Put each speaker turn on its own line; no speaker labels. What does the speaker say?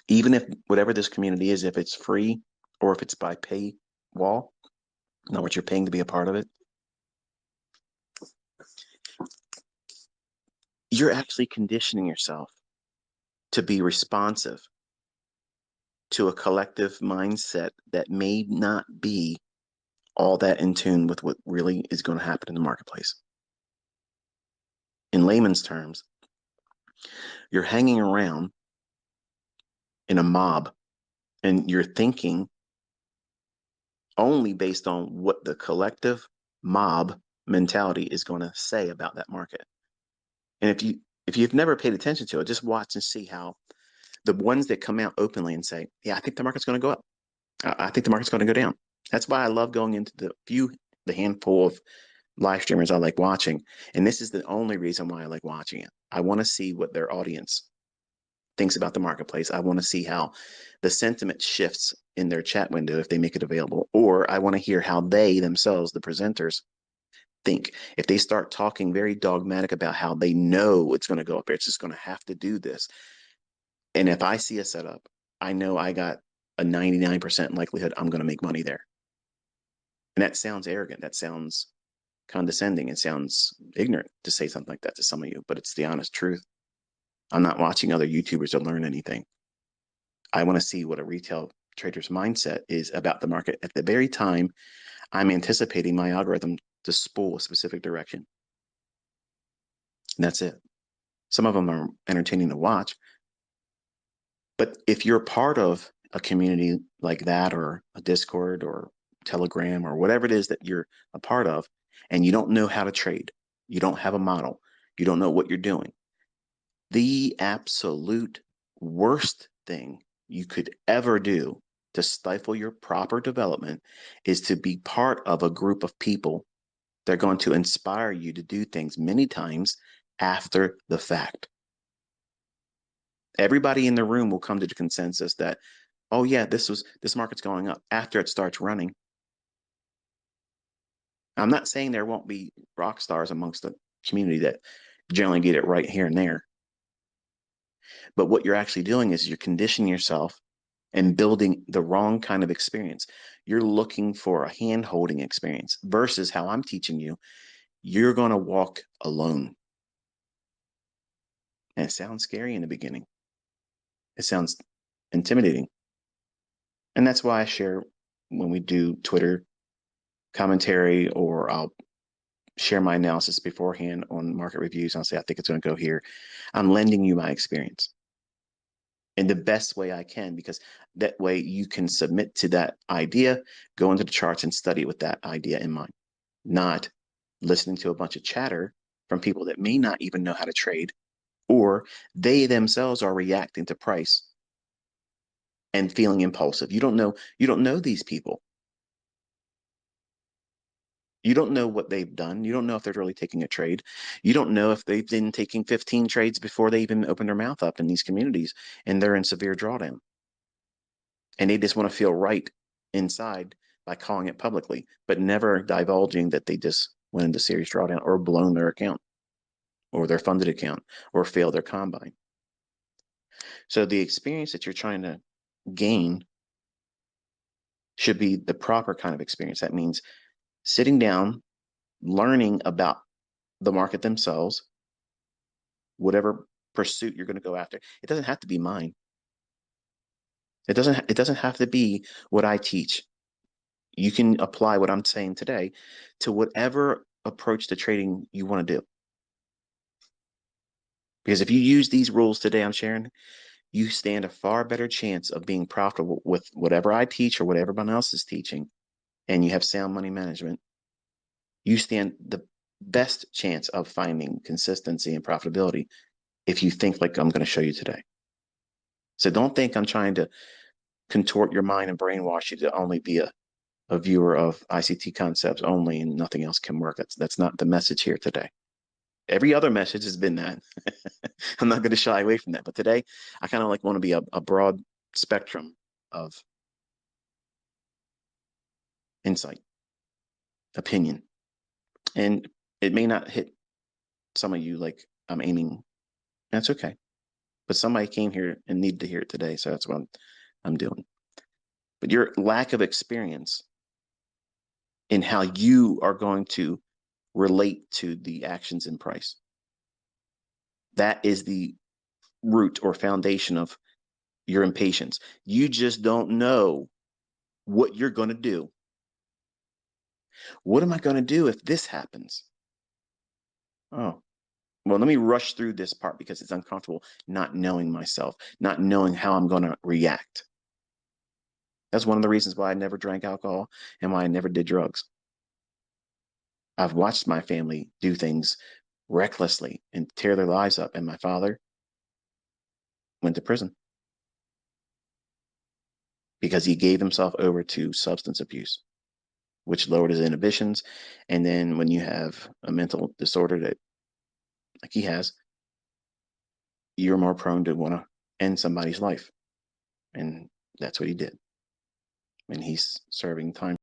Even if whatever this community is, if it's free or if it's by pay wall, know what you're paying to be a part of it, you're actually conditioning yourself to be responsive to a collective mindset that may not be all that in tune with what really is going to happen in the marketplace. In layman's terms, you're hanging around in a mob and you're thinking only based on what the collective mob mentality is going to say about that market. And if you've never paid attention to it, just watch and see how the ones that come out openly and say, "Yeah, I think the market's going to go up. I think the market's going to go down." That's why I love going into the handful of live streamers I like watching. And this is the only reason why I like watching it. I want to see what their audience thinks about the marketplace. I want to see how the sentiment shifts in their chat window if they make it available. Or I want to hear how they themselves, the presenters, think. If they start talking very dogmatic about how they know it's going to go up, it's just going to have to do this. And if I see a setup, I know I got a 99% likelihood I'm going to make money there. And that sounds arrogant. That sounds condescending. It sounds ignorant to say something like that to some of you, but it's the honest truth. I'm not watching other YouTubers to learn anything. I want to see what a retail trader's mindset is about the market at the very time I'm anticipating my algorithm to spool a specific direction. And that's it. Some of them are entertaining to watch. But if you're part of a community like that, or a Discord or Telegram or whatever it is that you're a part of, and you don't know how to trade, you don't have a model, you don't know what you're doing, the absolute worst thing you could ever do to stifle your proper development is to be part of a group of people that are going to inspire you to do things many times after the fact. Everybody in the room will come to the consensus that, oh yeah, this market's going up after it starts running. I'm not saying there won't be rock stars amongst the community that generally get it right here and there. But what you're actually doing is you're conditioning yourself and building the wrong kind of experience. You're looking for a hand-holding experience versus how I'm teaching you. You're going to walk alone. And it sounds scary in the beginning. It sounds intimidating. And that's why I share when we do Twitter commentary, or I'll share my analysis beforehand on market reviews. I'll say, I think it's going to go here. I'm lending you my experience in the best way I can, because that way you can submit to that idea, go into the charts and study with that idea in mind, not listening to a bunch of chatter from people that may not even know how to trade, or they themselves are reacting to price and feeling impulsive. You don't know these people. You don't know what they've done. You don't know if they're really taking a trade. You don't know if they've been taking 15 trades before they even open their mouth up in these communities and they're in severe drawdown. And they just want to feel right inside by calling it publicly, but never divulging that they just went into serious drawdown or blown their account or their funded account or failed their combine. So the experience that you're trying to gain should be the proper kind of experience. That means sitting down, learning about the market themselves, whatever pursuit you're going to go after. It doesn't have to be mine. It doesn't have to be what I teach. You can apply what I'm saying today to whatever approach to trading you want to do. Because if you use these rules today I'm sharing, you stand a far better chance of being profitable with whatever I teach or whatever everyone else is teaching, and you have sound money management. You stand the best chance of finding consistency and profitability if you think like I'm going to show you today. So don't think I'm trying to contort your mind and brainwash you to only be a viewer of ICT concepts only and nothing else can work. That's not the message here today. Every other message has been that. I'm not going to shy away from that. But today, I kind of like want to be a broad spectrum of insight, opinion. And it may not hit some of you like I'm aiming. That's okay. but somebody came here and needed to hear it today, so that's what I'm doing. But your lack of experience in how you are going to relate to the actions in price, that is the root or foundation of your impatience. You just don't know what you're going to do. What am I going to do if this happens? Oh, well, let me rush through this part because it's uncomfortable not knowing myself, not knowing how I'm going to react. That's one of the reasons why I never drank alcohol and why I never did drugs. I've watched my family do things recklessly and tear their lives up, and my father went to prison because he gave himself over to substance abuse, which lowered his inhibitions. And then when you have a mental disorder that like he has, you're more prone to want to end somebody's life. And that's what he did. And he's serving time